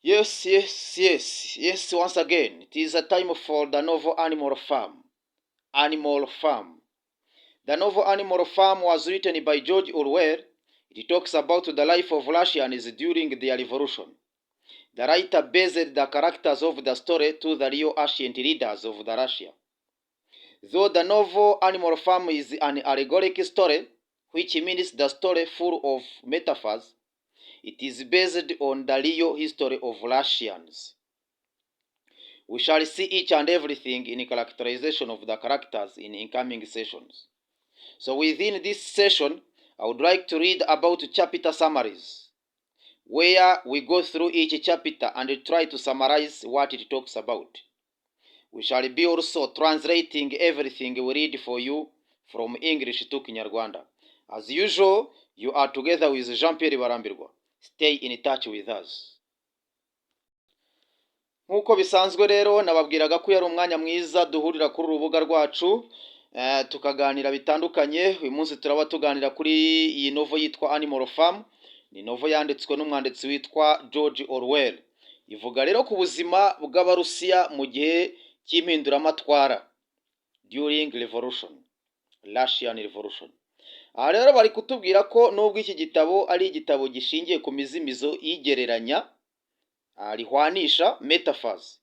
Yes, once again, it is a time for the novel Animal Farm. Animal Farm. The novel Animal Farm was written by George Orwell. It talks about the life of Russians during the revolution. The writer based the characters of the story to the real ancient leaders of the Russia. Though the novel Animal Farm is an allegoric story, which means the story full of metaphors, it is based on the real history of Russians. We shall see each and everything in characterization of the characters in incoming sessions. So within this session, I would like to read about chapter summaries, where we go through each chapter and try to summarize what it talks about. We shall be also translating everything we read for you from English to Kinyarwanda. As usual, you are together with Jean-Pierre Barambirwa. Stay in touch with us. Nk'uko bisanzwe rero nababwiraga ko yari umwanya mwiza duhurira kuri urubuga rwacu tukaganira bitandukanye. Uyu munsi turaba tuganira kuri iyi novel yitwa Animal Farm. Ni novel yanditswe n'umwanditsi witwa George Orwell. Ivuga rero ku buzima bw'Abarusiya mu gihe cy'impinduramatwara during revolution, Russian revolution. Aha rero bari kutubwira ko nubwo iki gitabo ari igitabo gishingiye ku mizimizo yigereranya rihwanisha metaphors,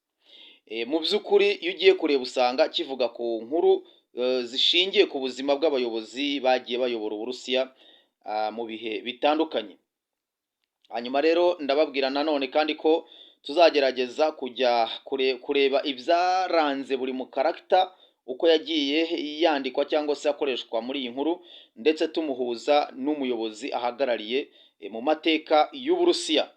mu by'ukuri iyo ugiye kureba usanga kivuga ku nkuru zishingiye ku buzima bw'abayobozi bagiye bayobora Uburusiya mu bihe bitandukanye. Hanyuma rero ndababwira nanone kandi ko tuzagerageza kujya kureba ibyaranze buri mu character uko yagiye yandikwa cyangwa se akoreshwa muri iyi nkuru, ndetse tumuhuza n'umuyobozi ahagarariye mu mateka y'Uburusiya.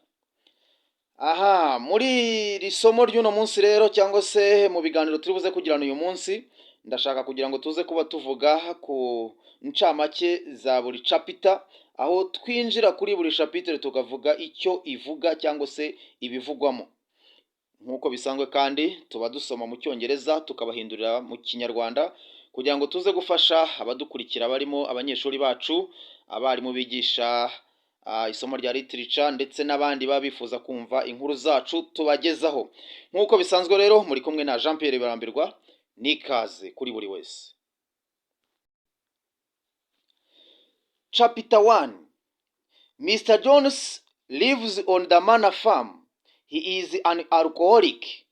Aha, muri iri somo ry'uno munsi rero cyangwa se mu biganiro turi buze kugirana uyu munsi, ndashaka kugira ngo tuze kuba tuvuga ku ncamake za buri chapter, aho twinjira kuri buri chapitre tukavuga icyo ivuga cyangwa se ibivugwamo. Nk'uko bisanzwe kandi tuba dusoma mu Cyongereza tukabahindurira mu Kinyarwanda kugira ngo tuze gufasha abadukurikira barimo abanyeshuri bacu, abarimu bigisha isomo rya literature ndetse n'abandi babifuza kumva inkuru zacu tubagezaho. Nk'uko bisanzwe rero muri kumwe na Jean-Pierre Barambirwa, nikaze kuri buri wese. Chapter 1. Mr. Jones lives on the manor farm. He is an alcoholic.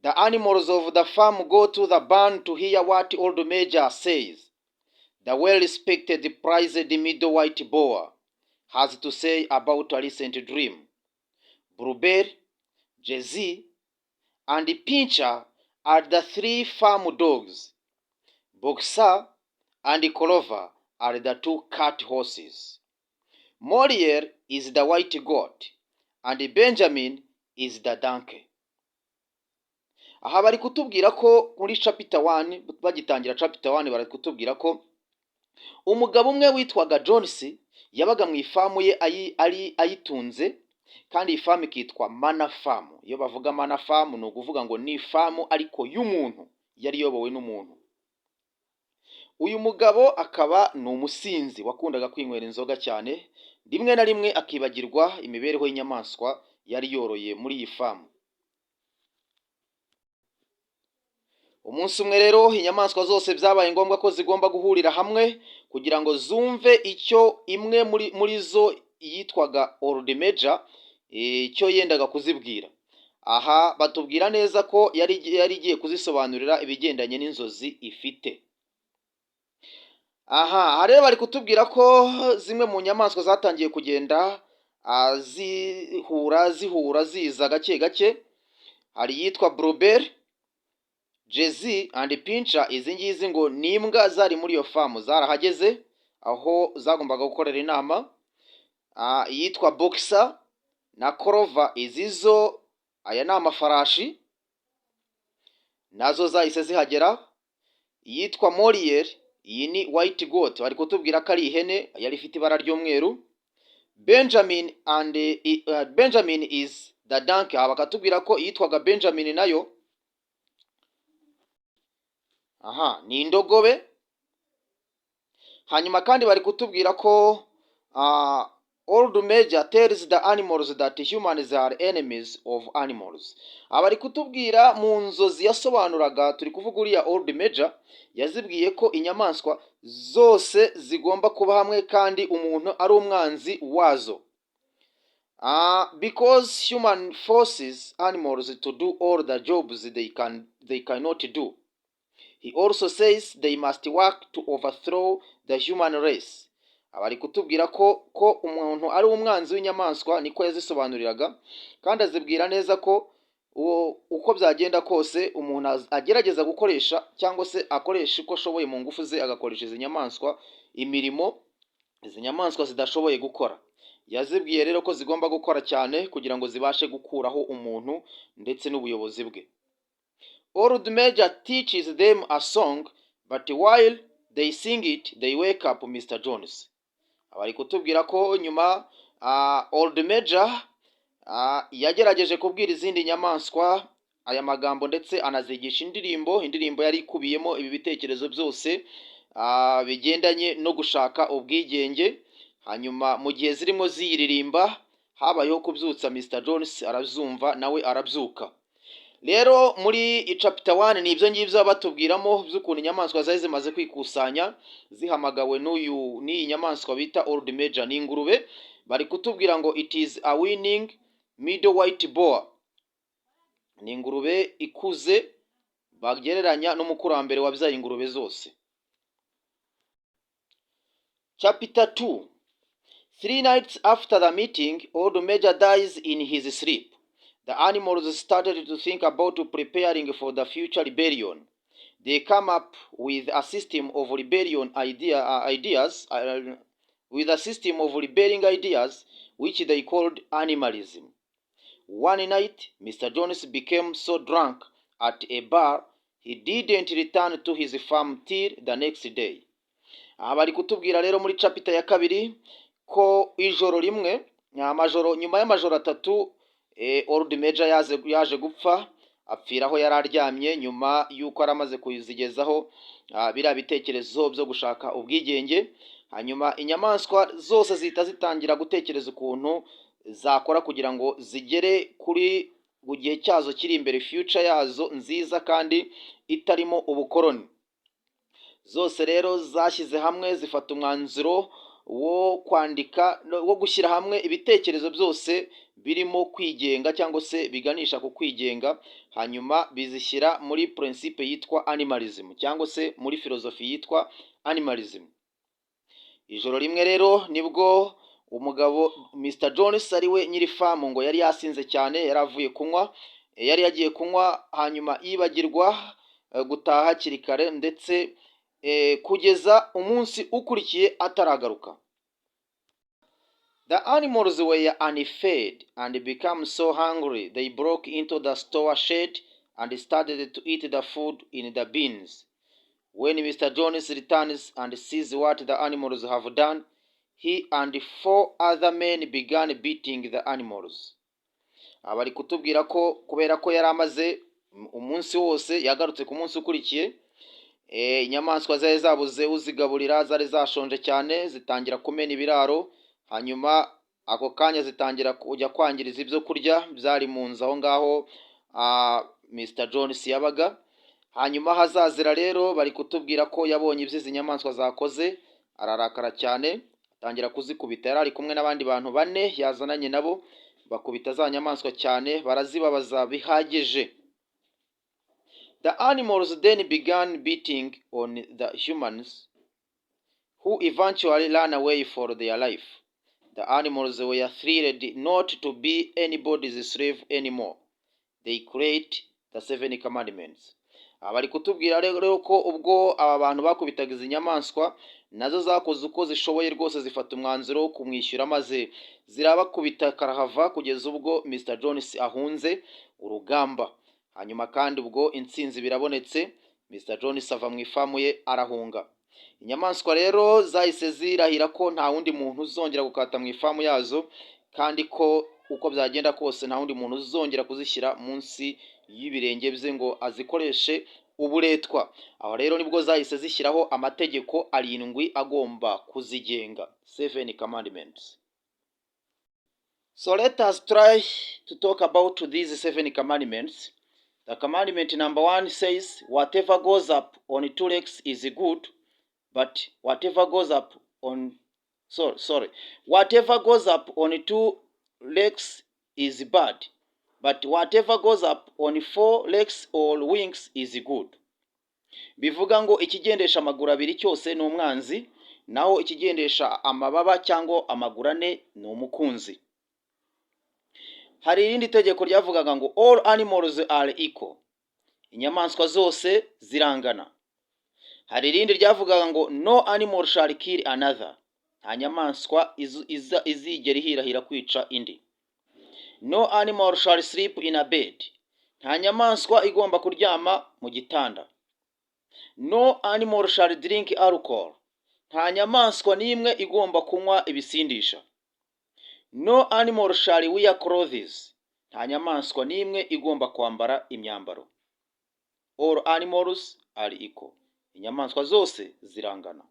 The animals of the farm go to the barn to hear what old Major says. The well-respected prized middle-white boar has to say about a recent dream. Blueberry, Jay-Z, and Pincher are the three farm dogs. Boxer and Clover are the two cart horses. Moliere is the white goat, and Benjamin is the donkey. Aha bari kutubwira ko muri chapter 1, bagitangira chapter 1 bari kutubwira ko umugabo umwe witwaga Jones yabaga mu ifamu ye ayitunze, kandi ifamu ikitwa manor farm. Iyo bavuga manor farm ni ukuvuga ngo ni ifamu ariko y'umuntu, yari yobowe n'umuntu. Uyu mugabo akaba ni umusinzi wakundaga kwinywera inzoga cyane, rimwe na rimwe akibagirwa imibereho y'inyamaswa yari yoroye muri iyi famu. Umunsi umwe rero inyamaswa zose byabaye ngombwa ko zigomba guhurira hamwe kugira ngo zumve icyo imwe muri zo yitwaga Old Major icyo yendaga kuzibwira. Aha batubwira neza ko yari igiye kuzisobanurira ibigendanye n'inzozi ifite. Aha rero bari kutubwira ko zimwe mu nyamaswa zatangiye kugenda zihura ziza gake gake. Hari yitwa Blueberry, Jay-Z and Pincher. Izi ngizi ngo ni imbwa zari muri iyo famu, zarahageze aho zagombaga gukorera inama. Yitwa Boxer na Clover, izizo aya ni amafarashi, nazo zahise zihagera. Yitwa Moliere, iyi ni white goat, bari kutubwira ko ari ihene yari ifite ibara ry'umweru. Benjamin is the donkey, bakatubwira ko yitwaga Benjamin nayo ni indogobe. Hanyuma kandi bari kutubwira ko Old Major tells the animals that humans are enemies of animals. Abari kutubwira mu nzozi yasobanuraga, turi kuvuga uriya Old Major yazibwiye ko inyamaswa zose zigomba kuba hamwe kandi umuntu ari umwanzi wazo. Because human forces animals to do all the jobs they cannot do. He also says they must work to overthrow the human race. Abari kutubwira ko umuntu ari umwanzi w'inyamaswa, niko yazisobanuriraga, kandi azibwira neza ko uko byagenda kose umuntu agerageza gukoresha cyangwa se akoresha uko ashoboye mu ngufu ze, agakoresha izi nyamaswa imirimo izi nyamaswa zidashoboye gukora. Yazibwiye rero ko zigomba gukora cyane kugira ngo zibashe gukuraho umuntu ndetse n'ubuyobozi bwe. Old Major teaches them a song, but while they sing it, they wake up Mr. Jones. Abari kutubwira ko nyuma Old Major yagerageje kubwira izindi nyamaswa aya magambo ndetse anazigisha indirimbo yari ikubiyemo ibi bitekerezo byose bigendanye no gushaka ubwigenge. Hanyuma mu gihe zirimo ziyiririmba habayeho kubyutsa Mr. Jones, arazumva nawe arabyuka. Rero muri chapter 1 ni ibyo ngibyo batubwiramo by'ukuntu inyamaswa zari zimaze kwikusanya zihamagawe n'iyi nyamaswa bita Old Major ni ingurube. Bari kutubwira ngo it is a winning middle white boar, ni ingurube ikuze bagereranya n'umukurambere wabyaye ingurube zose. Chapter 2. 3 nights after the meeting, Old Major dies in his sleep. The animals started to think about preparing for the future rebellion. They come up with a system of rebellion ideas, which they called animalism. One night, Mr. Jones became so drunk at a bar, he didn't return to his farm till the next day. Bari kutubwira rero muri chapter ya 2 ko ijoro rimwe, nyuma y'amajoro 3, Old Major yaje gupfa, apfira aho yari aryamye nyuma y'uko aramaze kuzigezaho biriya bitekerezo byo gushaka ubwigenge. Hanyuma inyamaswa zose zihita zitangira gutekereza ukuntu zakora kugira ngo zigere kuri gihe cyazo kiri imbere, future yazo nziza kandi itarimo ubukoroni. Zose rero zashyize hamwe zifata umwanzuro wo kwandika, wo gushyira hamwe ibitekerezo byose birimo kwigenga cyangwa se biganisha ku kwigenga, hanyuma bizishyira muri principe yitwa animalism cyangwa se muri philosophy yitwa animalism. Ijoro rimwe rero nibwo umugabo Mr. Jones ari we nyiri famu ngo yari yasinze cyane, yari avuye kunywa, yari yagiye kunywa hanyuma yibagirwa gutaha hakiri kare ndetse kugeza umunsi ukurikiye ataragaruka. The animals were unfed and became so hungry they broke into the store shed and started to eat the food in the bins. When Mr. Jones returns and sees what the animals have done, he and 4 other men began beating the animals. Abari kutubwira ko kubera ko yari amaze umunsi wose, yagarutse ku munsi ukurikiye, inyamaswa zari zabuze uzigaburira, zari zashonje cyane, zitangira kumena ibiraro, hanyuma ako kanya zitangira kujya kwangiriza ibyo kurya byari mu nzu aho ngaho Mr. Jones yabaga. Hanyuma hazazira rero bari kutubwira ko yabonye ibyo izi nyamaswa zakoze, ararakara cyane, atangira kuzikubita. Yari ari kumwe n'abandi bantu 4 yazananye nabo, bakubita za nyamaswa cyane, barazibabaza bihagije. The animals then began beating on the humans, who eventually ran away for their life. The animals were thrilled not to be anybody's slave anymore. They create the 7 commandments. Abari kutubwira rero ko ubwo aba bantu bakubitaga izi nyamaswa, nazo zakoze uko zishoboye rwose, zifata umwanzuro wo kumwishyura maze zirabakubita karahava kugeza ubwo Mr. Jones ahunze urugamba. Hanyuma kandi ubwo intsinzi birabonetse, Mr. Jones ava mu ifamu ye arahunga. Inyamaswa rero zahise zirahira ko nta wundi muntu uzongera gukata mu ifamu yazo, kandi ko uko byagenda kose nta wundi muntu uzongera kuzishyira munsi y'ibirenge bye ngo azikoreshe uburetwa. Aho rero nibwo zahise zishyiraho amategeko 7 agomba kuzigenga, 7 commandments. So let us try to talk about these 7 commandments. The commandment number 1 says, whatever goes up on 2 legs is good, but whatever goes up on whatever goes up on 2 legs is bad, but whatever goes up on 4 legs or wings is good. Bivuga ngo ikigendesha amaguru abiri cyose ni umwanzi, naho ikigendesha amababa cyangwa amaguru ane ni umukunzi. Hari irindi tegeko ryavugaga ngo all animals are equal, inyamaswa zose zirangana. Hari irindi ryavugaga ngo no animal shall kill another, nta nyamaswa izigera ihirahira kwica indi. No animal shall sleep in a bed, nta nyamaswa igomba kuryama mu gitanda. No animal shall drink alcohol, nta nyamaswa n'imwe igomba kunywa ibisindisha. No animal shall wear clothes, nta nyamaswa n'imwe igomba kwambara imyambaro. All animals are equal, inyamaswa zose zirangana.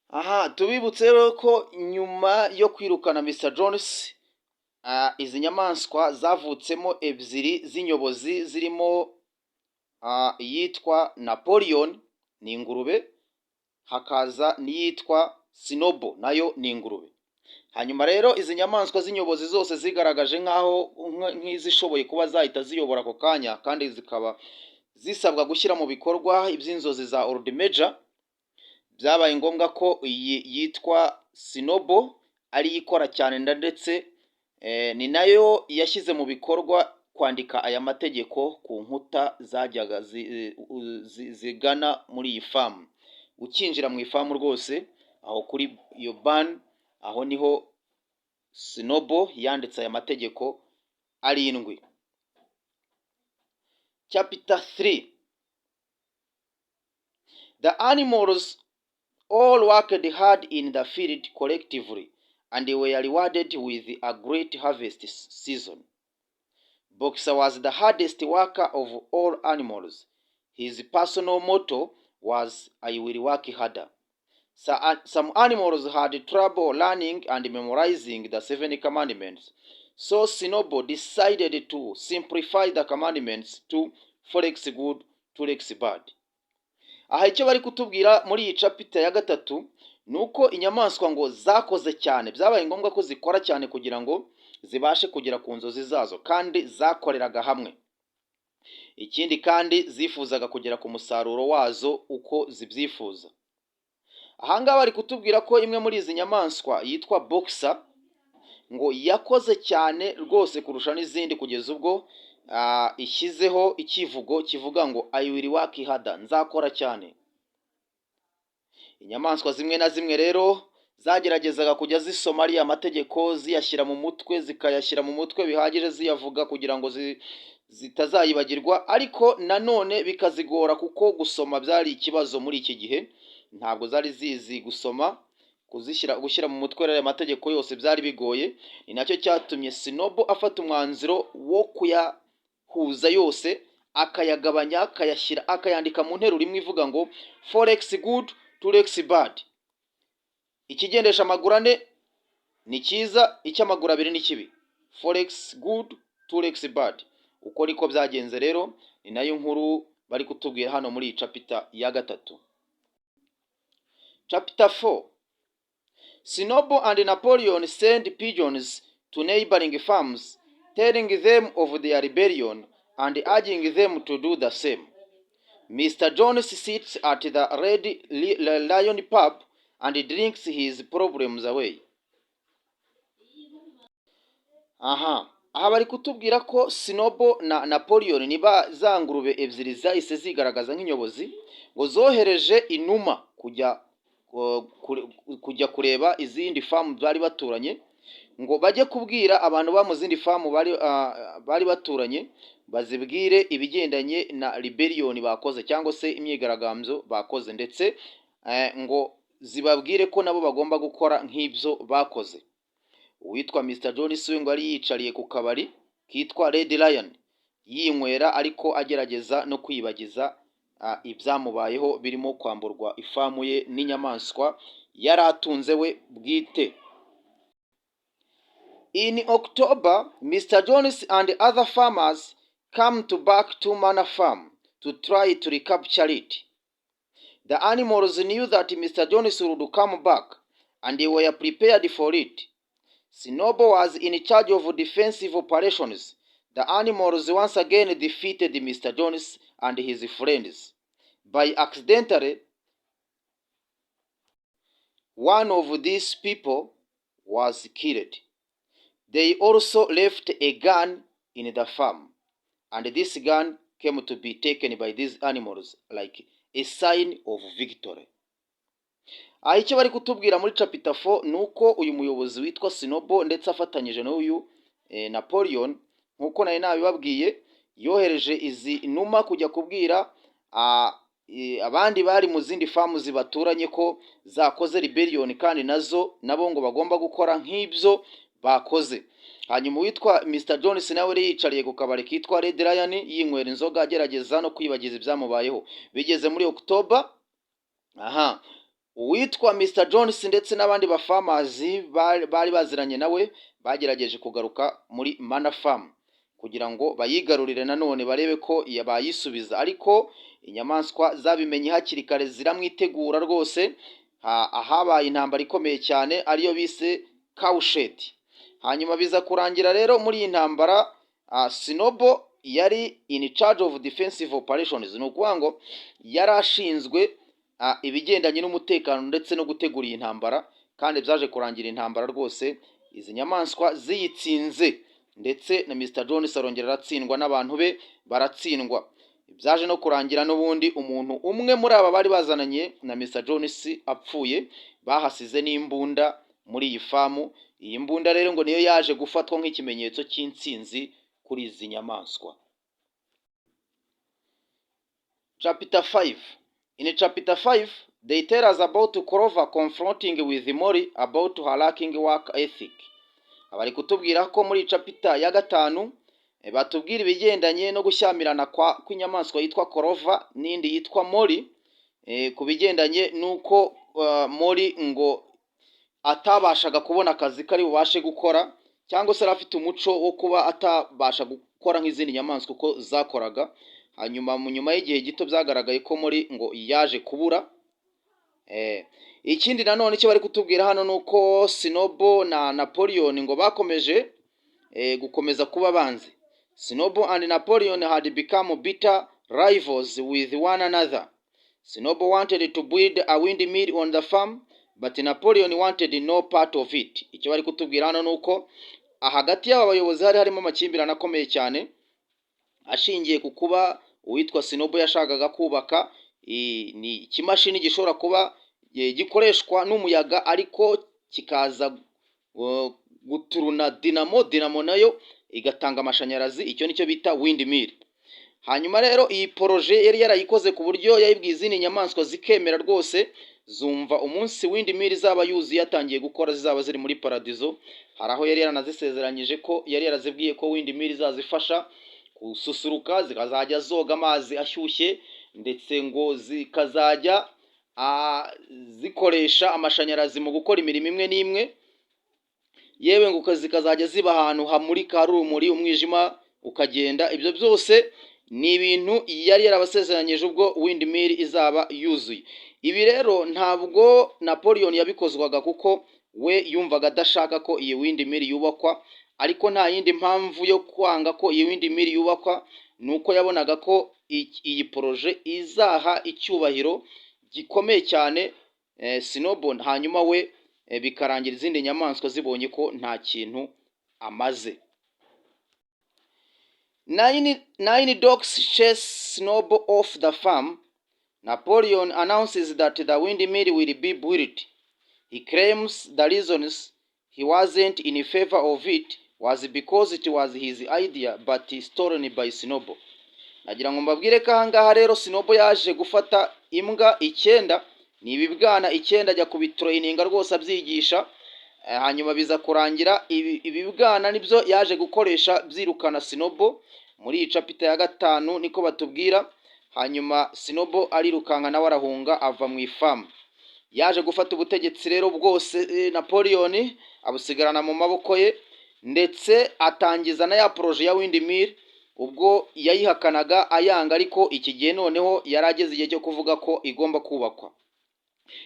Aha, tubibutse rero ko nyuma yo kwirukana Mr. Jones, izi nyamaswa zavutsemo ebyiri z'inyobozi zirimo iyitwa Napoleon ni ingurube, hakaza n'iyitwa Sinobo nayo ni ingurube. Hanyuma rero izi nyamaswa z'inyobozi zose zigaragaje nk'izishoboye kuba zahita ziyobora ako kanya, kandi zikaba zisabwa gushyira mu bikorwa iby'inzozi za Old Major. Byabaye ngombwa ko iyi yitwa Sinobo ari ikora cyane, ndetse ni nayo yashyize mu bikorwa kwandika aya mategeko ku nkuta zajyaga zigana muri iyi famu. Ukinjira mu ifamu rwose, aho kuri iyo ban, aho niho Sinobo yanditse aya mategeko 7. Chapter 3. The animals all worked hard in the field collectively and were rewarded with a great harvest season. Boxer was the hardest worker of all animals. His personal motto was, I will work harder. Some animals had trouble learning and memorizing the 7 commandments. So Sinobo decided to simplify the commandments to 4 legs good, 2 legs bad. Aha icyo bari kutubwira muri iyi chapter ya 3 nuko inyamaswa ngo zakoze cyane, byabaye ngombwa ko zikora cyane kugira ngo zibashe kugera ku nzozi zazo, kandi zakoreraga hamwe. Ikindi kandi zifuzaga kugera ku musaruro wazo uko zibyifuza. Ahangaha bari kutubwira ko imwe muri izi nyamaswa yitwa Boxer ngo yakoze cyane rwose kurusha n'izindi, kugeza ubwo ishyizeho ikivugo kivuga ngo I will work harder, nzakora cyane. Inyamaswa zimwe na zimwe rero zageragezaga kujya zisoma ariya mategeko, ziyashyira mu mutwe, zikayashyira mu mutwe bihagije ziyavuga kugira ngo zitazayibagirwa, ariko nanone bikazigora kuko gusoma byari ikibazo muri iki gihe. Ntabwo zari zizi gusoma, gushyira mu mutwe ariya mategeko yose byari bigoye. Ni nacyo cyatumye Sinobo afata umwanzuro wo kuyahuza yose, akayagabanya, akayandika mu nteruro imwe ivuga ngo 4 legs good, 2 legs bad. Ikigendesha amaguru ane ni cyiza, icy'amaguru abiri ni kibi. 4 legs good, 2 legs bad. Uko niko byagenze rero, ni nayo nkuru bari kutubwira hano muri chapter ya 3. Chapter 4. Sinobo and Napoleon sent pigeons to neighboring farms, telling them of their rebellion and urging them to do the same. Mr. Jones sits at the Red Lion pub and drinks his problems away. Aha bari kutubwira ko Sinobo na Napoleon niba za ngurube ebyiri zahise zigaragaza nk'inyobozi, ngo zohereje inuma kujya kureba izindi famu bari baturanye, ngo bajye kubwira abantu ba mu zindi famu bari baturanye, bazibwire ibigendanye na rebellion bakoze cyangwa se imyigaragambyo bakoze, ndetse ngo zibabwire ko nabo bagomba gukora nk'ibyo bakoze. Uwitwa Mr. Jones we ngo ari yicariye ku kabari kitwa Red Lion yinywera, ariko agerageza no kwibagiza ibyamubayeho birimo kwamburwa ifamu ye n'inyamaswa yari atunze we bwite. In October, Mr. Jones and other farmers come back to Manor Farm to try to recapture it. The animals knew that Mr. Jones would come back, and they were prepared for it. Sinobo was in charge of defensive operations. The animals once again defeated Mr. Jones and his friends. By accidentally, one of these people was killed. They also left a gun in the farm, and this gun came to be taken by these animals like a sign of victory. Icyo bari kutubwira muri chapter 4 nuko uyu muyobozi witwa Sinobo ndetse afatanyije n'uyu Napoleon, nkuko nayo nabibabwiye, yohereje izi inuma kujya kubwira abandi bari mu zindi famu zibaturanye ko zakoze rebellion, kandi nabo ngo bagomba gukora nk'ibyo bakoze. Hanyuma witwa Mr. Jones nawe yari yicariye ku kabari kitwa Red Lion yinywera inzoga agerageza no kwibagiza ibyamubayeho. Bigeze muri October, uwitwa Mr. Jones ndetse n'abandi bafamazi bari baziranye nawe bagerageje kugaruka muri Manor Farm kugira ngo bayigarurire nanone barebe ko yabayisubiza, ariko inyamaswa zabimenye hakiri kare ziramwitegura rwose. Ahabaye intambara ikomeye cyane ariyo bise Cowshed. Hanyuma biza kurangira rero muri iyi ntambara Sinobo yari in charge of defensive operations, ni ukuvuga ngo yari ashinzwe ibigendanye n'umutekano ndetse no gutegura iyi ntambara, kandi byaje kurangira intambara rwose izi nyamaswa ziyitsinze, ndetse na Mr. Jones arongera aratsindwa n'abantu be baratsindwa. Byaje no kurangira n'ubundi umuntu umwe muri aba bari bazananye na Mr. Jones apfuye, bahasize n'imbunda muri iyi famu. Iyi mbunda rero ngo niyo yaje gufatwa nk'ikimenyetso cy'intsinzi kuri izi nyamaswa. Chapter 5. In chapter 5, they tell us about Clover confronting with Mori about her lacking work ethic. Abari kutubwira ko muri chapter ya 5 batubwira ibigendanye no gushyamirana kw'inyamaswa yitwa Clover n'indi yitwa Mori, ku bigendanye nuko Mori ngo atabashaga kubona akazi kari bubashe gukora, cyangwa se afite umuco wo kuba atabasha gukora nk'izindi nyamaswa uko zakoraga. Hanyuma mu nyuma y'igihe gito byagaragaye ko Mori ngo yaje kubura. Ikindi nanone cyo bari kutubwira hano nuko Sinobo na Napoleon ngo bakomeje gukomeza kuba banzi. Sinobo and Napoleon had become bitter rivals with one another. Sinobo wanted to build a windmill on the farm, but Napoleon wanted no part of it. Icyo bari kutubwira hano nuko hagati y'aba bayobozi harimo amakimbirane akomeye cyane ashingiye ku kuba uwitwa Sinobo yashakaga kubaka ni ikimashini gishobora kuba gikoreshwa n'umuyaga ariko kikaza guturuna dinamo nayo igatanga amashanyarazi. Icyo nicyo bita windmill. Hanyuma rero iyi projet yari yarayikoze ku buryo yayibwiye izindi nyamaswa zikemera rwose, zumva umunsi windmill izaba yuzuye yatangiye gukora zizaba ziri muri paradizo. Hari aho yari yaranazisezeranyije ko yari yarazibwiye ko windmill izazifasha gususuruka, zikazajya zoga amazi ashyushye, ndetse ngo zikazajya zikoresha amashanyarazi mu gukora imirimo imwe n'imwe, yewe ngo zikazajya ziba ahantu hamurika hari urumuri umwijima ukagenda. Ibyo byose ni ibintu yari yarabasezeranyije ubwo windmill izaba yuzuye. Ibi rero ntabwo Napoleon yabikozwaga kuko we yumvaga adashaka ko iyi windmill yubakwa, ariko nta yindi mpamvu yo kwanga ko iyi windmill yubakwa, nuko yabonaga ko iyi projet izaha icyubahiro gikomeye cyane Sinobo, hanyuma we bikarangira izindi nyamaswa zibonye ko nta kintu amaze. Nine dogs chase Sinobo off the farm. Napoleon announces that the windmill will be built. He claims the reasons he wasn't in favor of it was because it was his idea but stolen by Sinobo. Nagira ngo mbabwire ko ahangaha rero Sinobo yaje gufata imbwa 9, ni ibibwana 9 ajya kubitraininga rwose abyigisha. Hanyuma biza kurangira ibibwana nibyo yaje gukoresha byirukana Sinobo muri iyi chapter ya 5 niko batubwira. Hanyuma Sinobo arirukanka nawe arahunga ava mu ifamu. Yaje gufata ubutegetsi rero bwose Napoleon abusigarana mu maboko ye. ndetse atangiza na ya poroje ya windmill ubwo yayihakanaga ayanga, ariko iki gihe noneho yari ageze igihe cyo kuvuga ko igomba kubakwa.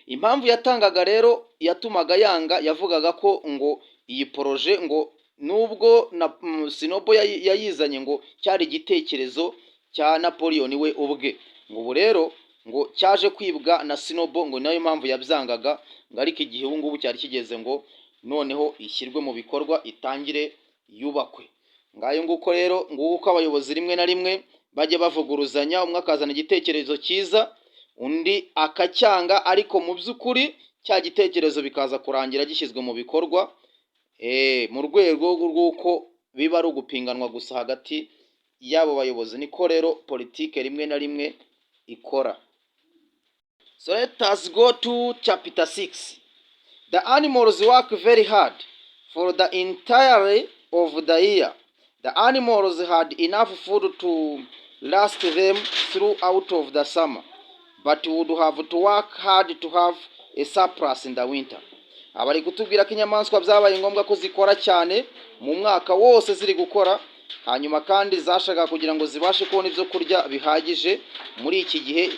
Impamvu yatangaga rero yatumaga yanga, yavugaga ko ngo iyi poroje ngo nubwo na Sinobo yayizanye ngo cyari igitekerezo cya Napoleon we ubwe, ngo ubu rero ngo cyaje kwibwa na Sinobo, ngo nayo mpamvu yabyangaga, ngo ariko igihe ubu ngubu cyari kigeze ngo noneho ishyirwe mu bikorwa, itangire yubakwe. Ngayo nguko rero, nguko abayobozi rimwe na rimwe bajya bavuguruzanya, umwe akazana igitekerezo cyiza undi akacyanga, ariko mu by'ukuri cya gitekerezo bikaza kurangira gishyizwe mu bikorwa mu rwego rw'uko biba ari ugupinganwa gusa hagati y'abo bayobozi. Niko rero politike rimwe na rimwe ikora. So let us go to chapter 6. The animals work very hard for the entirety of the year. The animals had enough food to last them throughout of the summer, but would have to work hard to have a surplus in the winter. Abari kutubwira ko inyamaswa byabaye ngombwa ko zikora cyane mu mwaka wose ziri gukora, hanyuma kandi zashaka kugira ngo zibashe kubona ibyo kurya bihagije muri iki gihe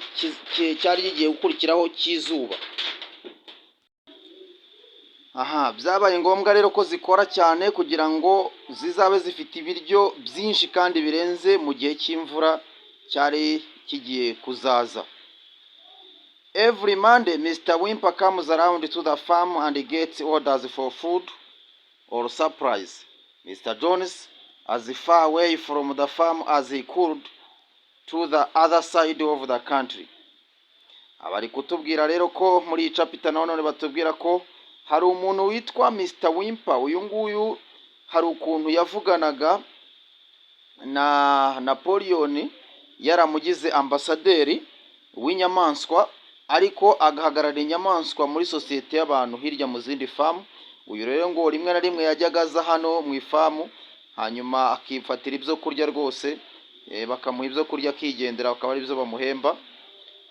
cyari gigiye gukurikiraho cy'izuba. Byabaye ngombwa rero ko zikora cyane kugira ngo zizabe zifite ibiryo byinshi kandi birenze mu gihe cy'imvura cyari kigiye kuzaza. Every Monday, Mr. Wimper comes around to the farm and gets orders for food or supplies. Mr. Jones, as far away from the farm as he could, to the other side of the country. Abari kutubwira rero ko muri iyi chapter none batubwira ko hari umuntu witwa Mr. Wimper. Uyu nguyu hari ukuntu yavuganaga na Napoleon, yaramugize ambasaderi w'inyamaswa, ariko agahagarara inyamaswa muri sosiyete y'abantu hirya mu zindi famu. Uyu rero ngo rimwe na rimwe yajyaga aza hano mu ifamu, hanyuma akifatira ibyo kurya rwose, bakamuha ibyo kurya akigendera, bakaba ari byo bamuhemba.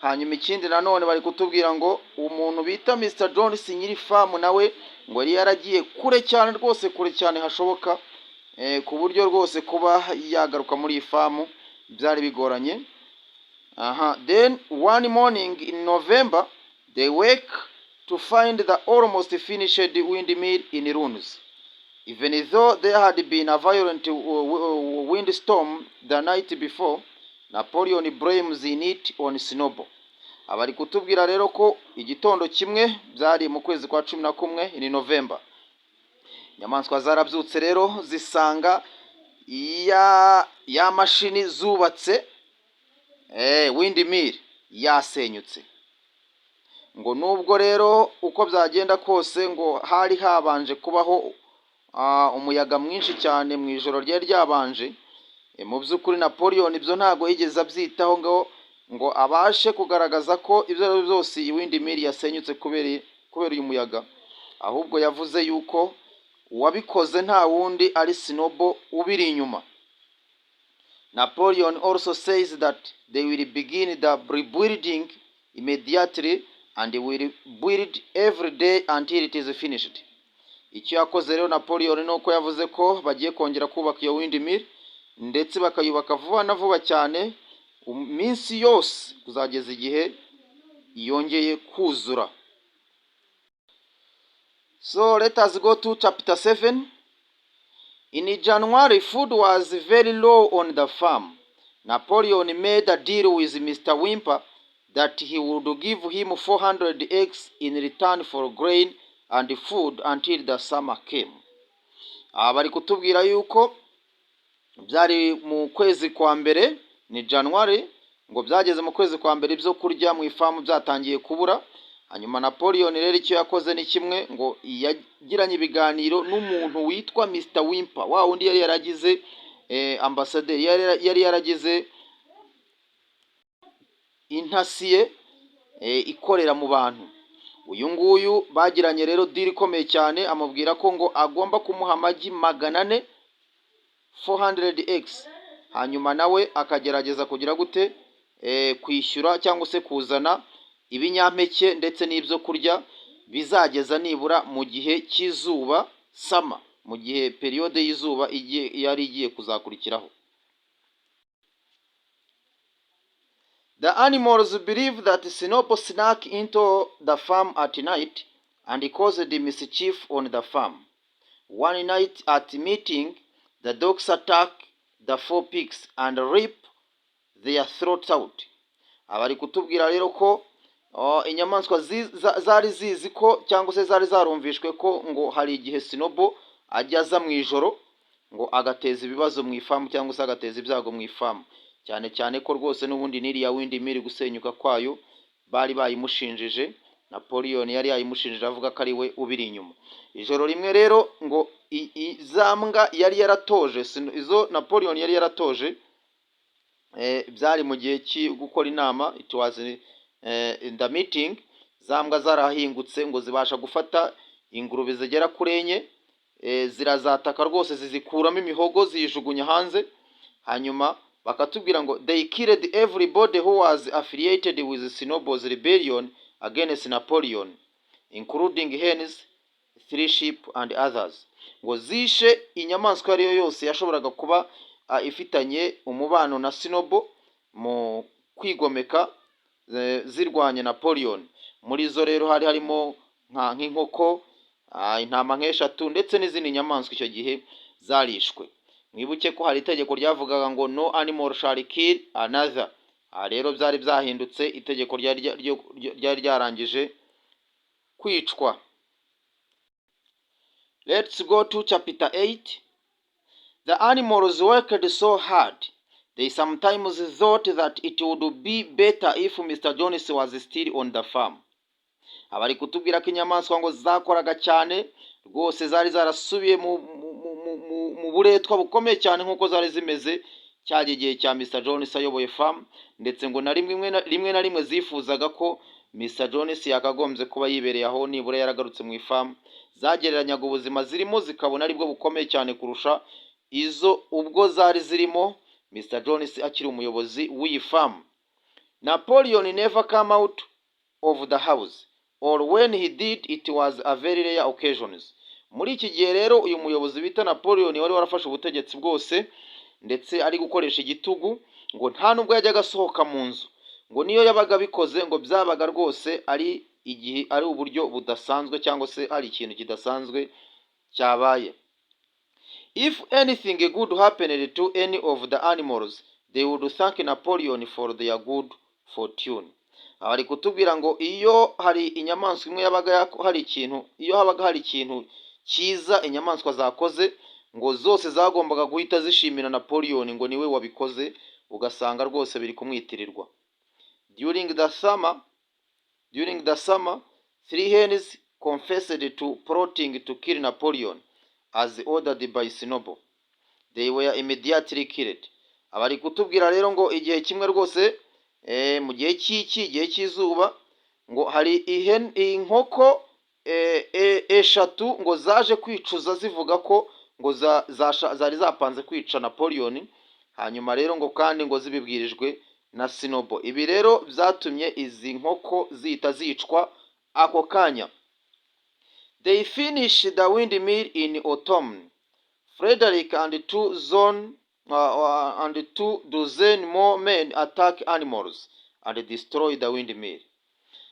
Hanyuma ikindi nanone bari kutubwira ngo umuntu bita Mr. Jones nyiri famu nawe ngo yari yaragiye kure cyane rwose, kure cyane hashoboka, ku buryo rwose kuba yagaruka muri iyi famu byari bigoranye. Then one morning in November, they wake to find the almost finished windmill in ruins. Even though there had been a violent windstorm the night before, Napoleon blames in it on Sinobo. Abari kutubwira rero ko igitondo kimwe byari mu kwezi kwa 11 in November, inyamaswa zarabyutse rero zisanga ya mashini zubatse windmill yasenyutse. Ngo nubwo rero uko byagenda kose ngo hari habanje kubaho umuyaga mwinshi cyane mu ijoro ryari ryabanje, mu by'ukuri Napoleon ibyo ntago yigeze abyitaho ngo abashe kugaragaza ko ibyo byose iyi windmill yasenyutse kubera uyu muyaga, ahubwo yavuze yuko uwabikoze nta wundi ari Sinobo ubiri inyuma. Napoleon also says that they will begin the rebuilding immediately and will build every day until it is finished. Icyo yakoze rero Napoleon nuko yavuze ko bagiye kongera kubaka iyo windmill, ndetse bakayubaka vuba na vuba cyane, iminsi yose kuzageza igihe yongeye kuzura. So let us go to chapter 7. In January, food was very low on the farm. Napoleon made a deal with Mr. Wimper that he would give him 400 eggs in return for grain and food until the summer came. Bari kutubwira yuko byari mu kwezi kwa mbere, ni January, ngo byageze mu kwezi kwa mbere ibyo kurya mu ifamu byatangiye kubura. Hanyuma Napoleon rero icyo yakoze ni kimwe, ngo yagiranye ibiganiro n'umuntu witwa Mr. Wimper, wa wundi yari yaragize ambasaderi, yari yaragize intasiye ikorera mu bantu. Uyu nguyu bagiranye rero deal ikomeye cyane, amubwira ko ngo agomba kumuha amagi 400, 400 eggs, hanyuma nawe akagerageza kugira gute kwishyura cyangwa se kuzana ibinyampeke ndetse n'ibyo kurya bizageza nibura mu gihe cy'izuba sama, mu gihe periyode y'izuba yari igiye kuzakurikiraho. The animals believe that Sinobo snuck into the farm at night and caused mischief on the farm. One night at meeting, the dogs attack the 4 pigs and rip their throats out. Abari kutubwira rero ko inyamaswa zari zizi ko cyangwa se zari zarumvishwe ko ngo hari igihe Sinobo ajya aza mu ijoro ngo agateza ibibazo mu ifamu cyangwa se agateza ibyago mu ifamu, cyane cyane ko rwose n'ubundi n'iriya windmill gusenyuka kwayo bari bayimushinjije. Napoleon yari yayimushinjije avuga ko ari we ubiri inyuma. Ijoro rimwe rero ngo izambwa yari yaratoje, izo Napoleon yari yaratoje, byari mu gihe cyo gukora inama, it was in the meeting. Zambwa zarahingutse ngo zibasha gufata ingurube zigera kuri enye, zirazataka rwose zizikuramo imihogo ziyijugunya hanze. Hanyuma bakatubwira ngo they killed everybody who was affiliated with Sinobo's rebellion against Napoleon, including hens, 3 sheep and others. Ngo zishe inyamaswa ariyo yose yashoboraga kuba ifitanye umubano na Sinobo mu kwigomeka zirwanya Napoleon. Muri zo rero hari harimo nk'inkoko, intama nk'eshatu ndetse n'izindi nyamaswa icyo gihe zarishwe. Mwibuke ko hari itegeko ryavugaga ngo no animal shall kill another. Rero byari byahindutse, itegeko ryari ryarangije kwicwa. Let's go to chapter 8. The animals worked so hard, they sometimes thought that it would be better if Mr. Jones was still on the farm. Abari kutubwira ko inyamaswa ngo zakoraga cyane rwose, zari zarasubiye mu buretwa bukomeye cyane nk'uko zari zimeze cya gihe cya Mr. Jones ayoboye farm, ndetse ngo na rimwe na rimwe zifuzaga ko Mr. Jones yakagombye kuba yibereye aho nibura yaragarutse mu ifamu. Zagereranyaga ubuzima zirimo zikabona aribwo bukomeye cyane kurusha izo ubwo zari zirimo Mr. Jones akiri umuyobozi w'iyi famu. Napoleon never came out of the house, or when he did it was a very rare occasions. Muri iki gihe rero uyu muyobozi bita Napoleon wari warafashe ubutegetsi bwose ndetse ari gukoresha igitugu, ngo nta nubwo yajyaga asohoka mu nzu, ngo niyo yabaga bikoze ngo byabaga rwose ari igihe ari uburyo budasanzwe cyangwa se ari ikintu kidasanzwe cyabaye. If anything good happened to any of the animals, they would thank Napoleon for their good fortune. Abari kutubwira ngo iyo hari inyamaswa imwe yabaga hari ikintu, iyo habaga hari ikintu cyiza inyamaswa zakoze, ngo zose zagombaga guhita zishimira Napoleon ngo niwe wabikoze, ugasanga rwose biri kumwitirirwa. During the summer, 3 hens confessed to plotting to kill Napoleon as ordered by Sinobo. They were immediately killed. Abari kutubwira rero ngo igihe kimwe rwose mu gihe igihe cy'izuba, ngo hari inkoko eshatu ngo zaje kwicuza zivuga ko ngo zari zapanze kwica Napoleon, hanyuma rero ngo kandi ngo zibibwirijwe na Sinobo. Ibi rero byatumye izi nkoko zihita zicwa ako kanya. They finished the windmill in autumn. Frederick and 2 dozen more men attack animals and destroy the windmill.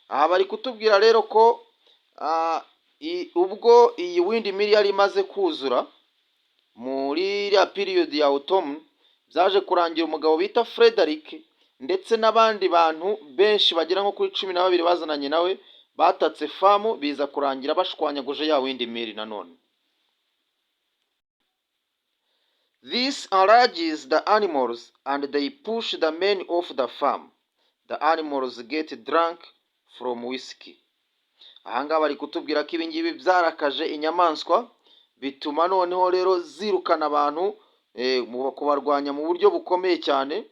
Aha bari kutubwira rero ko ubwo iyi windmill yari imaze kuzura muri ya period ya autumn, byaje kurangira umugabo bita Frederick ndetse n'abandi bantu benshi bagera nko kuri 12 bazananye nawe batatse famu, biza kurangira bashwanyaguje ya windmill nanone. This enrages the animals and they push the men off the farm. The animals get drunk from whiskey. Ahanga bari kutubwira ko ibingibi byarakaje inyamaswa, bituma noneho rero zirukana abantu kubarwanya mu buryo bukomeye cyane.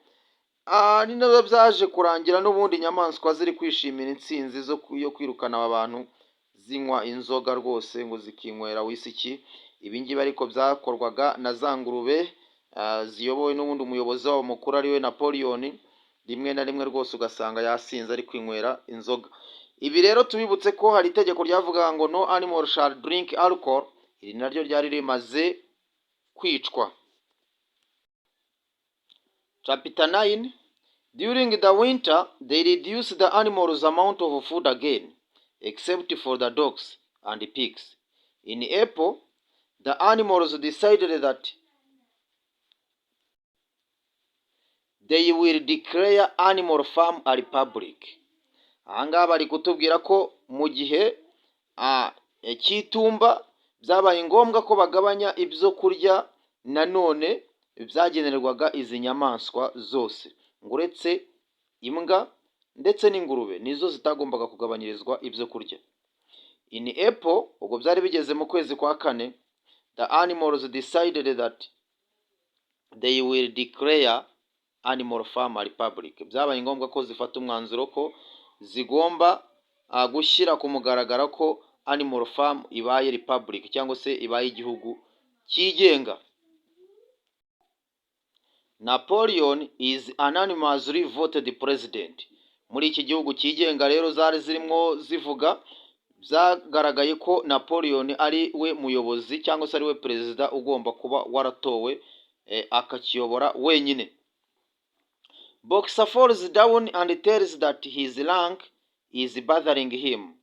Ni nabyo byaje kurangira n'ubundi inyamaswa ziri kwishimira intsinzi yo kwirukana abantu zinywa inzoga rwose ngo zikinywera whisky. Ibingibi ariko byakorwaga na za ngurube ziyobowe n'ubundi umuyobozi wabo mukuru ariwe Napoleon. Rimwe na rimwe rwose ugasanga yasinze ari kwinywera inzoga. Ibi rero tubibutse ko hari itegeko ryavuga ngo no animal shall drink alcohol iri naryo ryari rimaze kwicwa. Chapter 9. During the winter, they reduced the animals' amount of food again, except for the dogs and pigs. In April, the animals decided that they will declare Animal Farm a republic. Ahangaha bari kutubwira ko mu gihe cy'itumba byabaye ngombwa ko bagabanya ibyo kurya nanone byagenerwaga izi nyamaswa zose, ngo uretse imbwa ndetse n'ingurube nizo zitagombaga kugabanyirizwa ibyo kurya. In April, ubwo byari bigeze mu kwezi kwa kane, the animals decided that they will declare Animal Farm a republic. Byabaye ngombwa ko zifata umwanzuro ko zigomba gushyira ku mugaragaro ko Animal Farm ibaye republic cyangwa se ibaye igihugu cyigenga. Napoleon is unanimously voted president. Muri iki gihugu cyigenga rero zari zirimo zivuga, byagaragaye ko Napoleon ari we muyobozi cyangwa se ari we perezida ugomba kuba waratowe akakiyobora wenyine. Boxer falls down and tells that his rank is bothering him.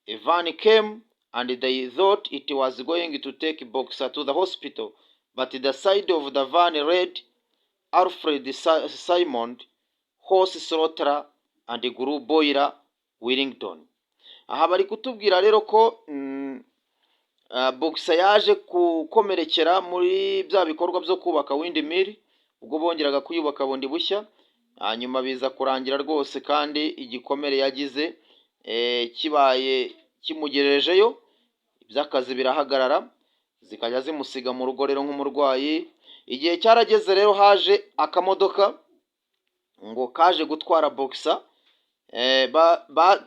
A van came and they thought it was going to take Boxer to the hospital, but the side of the van read Alfred Simon, Horse Slaughterer and Guru Boiler, Wellington. Aha bari kutubwira rero ko Boxer yaje gukomerekera muri bya bikorwa byo kubaka windmill, ubwo bongeraga kuyubaka bundi bushya, hanyuma biza kurangira rwose kandi igikomere yagize kibaye kimugerejeyo, iby'akazi birahagarara, zikajya zimusiga mu rugo rero nk'umurwayi. Igihe cyarageze rero haje akamodoka ngo kaje gutwara Boxer.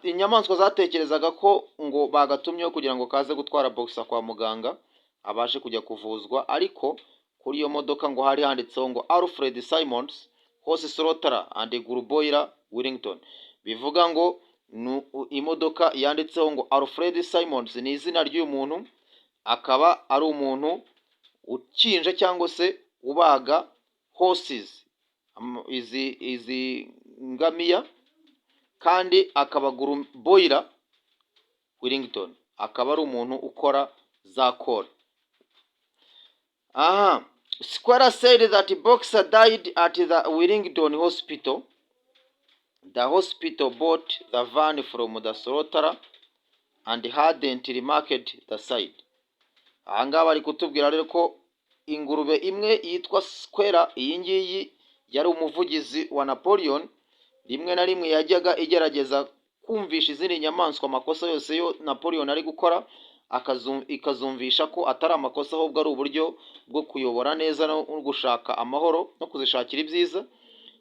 Inyamaswa zatekerezaga ko ngo bagatumyeho kugira ngo kaze gutwara Boxer kwa muganga abashe kujya kuvuzwa, ariko kuri iyo modoka ngo hari handitseho ngo Alfred Simons, Horse Slaughterer and Guru Boiler, Wellington. Bivuga ngo imodoka yanditseho ngo Alfred Simons ni izina ry'uyu muntu, akaba ari umuntu ukinja cyangwa se ubaga horses, izi ngamiya, kandi akaba Guru Boiler Wellington akaba ari umuntu ukora za kora. Square said that Boxer died at the Wellington hospital. The hospital bought the van from the slaughterer and hadn't remarked the side. Ahangaha bari kutubwira rero ko ingurube imwe yitwa Square, iyi ngiyi yari umuvugizi wa Napoleon, rimwe na rimwe yajyaga igerageza kumvisha izindi nyamaswa amakosa yose yo Napoleon ari gukora, ikazumvisha ko atari amakosa ahubwo ari uburyo bwo kuyobora neza no gushaka amahoro no kuzishakira ibyiza.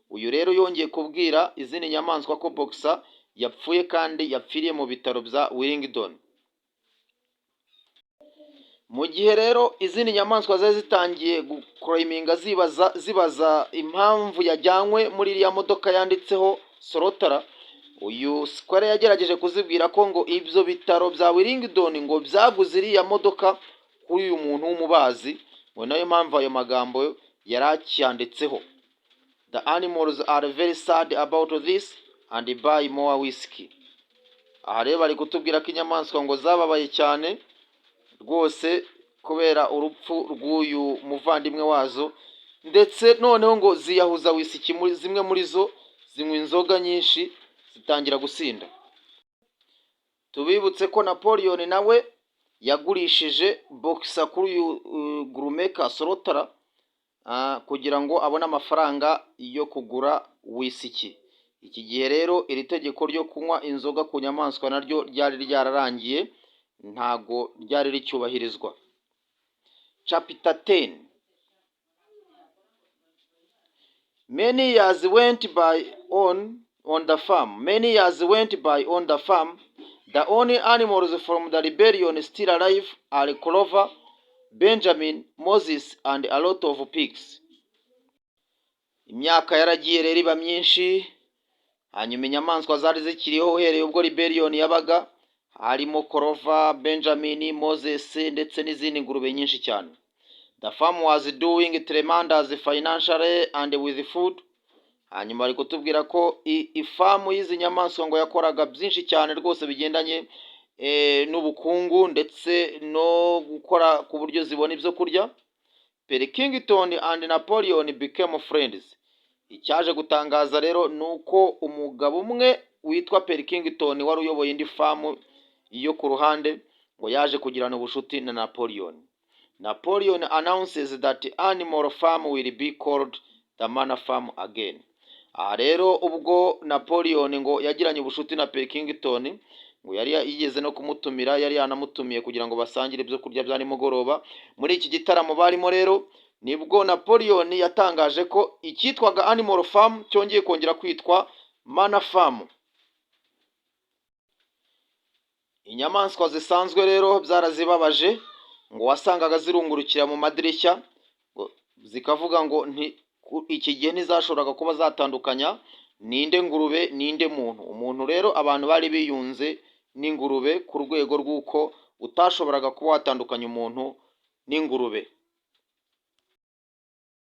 Uyu rero yongeye kubwira izindi nyamaswa ko Boxer yapfuye kandi yapfiriye mu bitaro bya Wellington. Mu gihe rero izindi nyamaswa zari zitangiye guclaiminga zibaza impamvu yajyanywe muri iriya modoka yanditseho Slaughterer, uyu Square yagerageje kuzibwira ko ngo ibyo bitaro bya Wellington ngo byaguze iriya modoka kuri uyu muntu w'umubazi, ngo nayo mpamvu ayo magambo yari acyanditseho. The animals are very sad about this and buy more whiskey. Aha rero bari kutubwira ko inyamaswa ngo zababaye cyane rwose kubera urupfu rw'uyu muvandimwe wazo, ndetse noneho ngo ziyahuza whisky, zimwe muri zo zinywa inzoga nyinshi zitangira gusinda. Tubibutse ko Napoleon nawe yagurishije Boxer kuri uyu Grumeka Slaughterer kugira ngo abone amafaranga yo kugura whisky. Iki gihe rero iri tegeko ryo kunywa inzoga ku nyamaswa naryo ryari ryararangiye, ntago ryari ricyubahirizwa. Chapter 10. Many years went by on the farm. Many years went by on the farm. The only animals from the rebellion still alive are Clover, Benjamin, Moses, and a lot of pigs. Imyaka yaragiye rero iba myinshi, hanyuma inyamaswa zari zikiriho uhereye ubwo rebellion yabaga, harimo Korova, Benjamin, Moses ndetse n'izindi ngurube nyinshi cyane. The farm was doing tremendous financially and with food. Hanyuma bari kutubwira ko ifamu y'izi nyamaswa ngo yakoraga byinshi cyane rwose bigendanye n'ubukungu ndetse no gukora ku buryo zibona ibyo kurya. Pilkington and Napoleon became friends. Icyaje gutangaza rero ni uko umugabo umwe witwa Pilkington wari uyoboye indi famu yo ku ruhande ngo yaje kugirana ubucuti na Napoleon. Napoleon announces that animal farm will be called the manor farm again. Aha rero ubwo Napoleon ngo yagiranye ubucuti na Pilkington ngo yari yigeze no kumutumira, yari yanamutumiye kugira ngo basangire ibyo kurya bya nimugoroba. Muri iki gitaramo barimo rero nibwo Napoleon yatangaje ko icyitwaga animal farm cyongeye kongera kwitwa manor farm. Inyamaswa zisanzwe rero byarazibabaje ngo wasangaga zirungurukira mu madirishya zikavuga ngo iki gihe ntizashoboraga kuba zatandukanya ninde ngurube ninde muntu. Umuntu rero abantu bari biyunze n'ingurube ku rwego rw'uko utashoboraga kuba watandukanya umuntu n'ingurube.